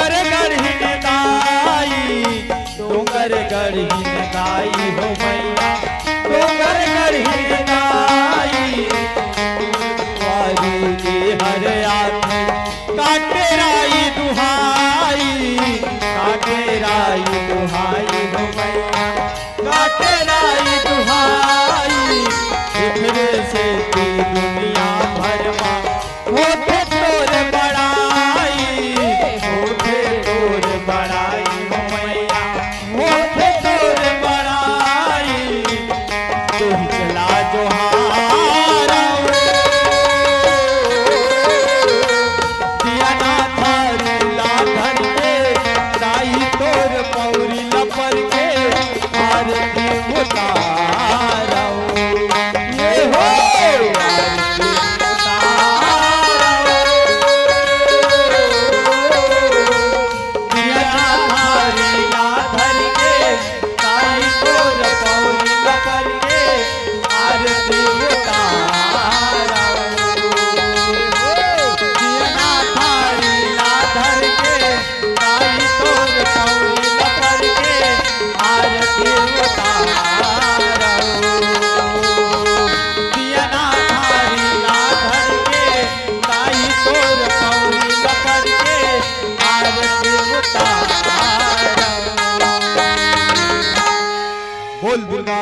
डोंगर गढ़िन दाई, डोंगर गढ़िन दाई हो मैया, डोंगर गढ़िन दाई। वारू के हर आखे काटे राई दुहाई, काटे राई दुहाई हो मैया, काटे राई दुहाई। फिर से तू दुनिया भर में होठे तोर बड़ाई, होठे तोर बड़ाई हो मैया, होठे तोर बड़ाई। तू चला जोहारा दिया ना धरला धर के, दाई तोर पौरी लपर के आरती उतारा। ये हो आरती उतारा, दिया धरला धर के, दाई तोर पौरी लपर के आरती उतारा। दिया धरला धर के, दाई तोर पौरी लपर के आरती उतारा। दिया धरला धर के, दाई तोर पौरी लपर के आरती उतारा। बोल दुर्गा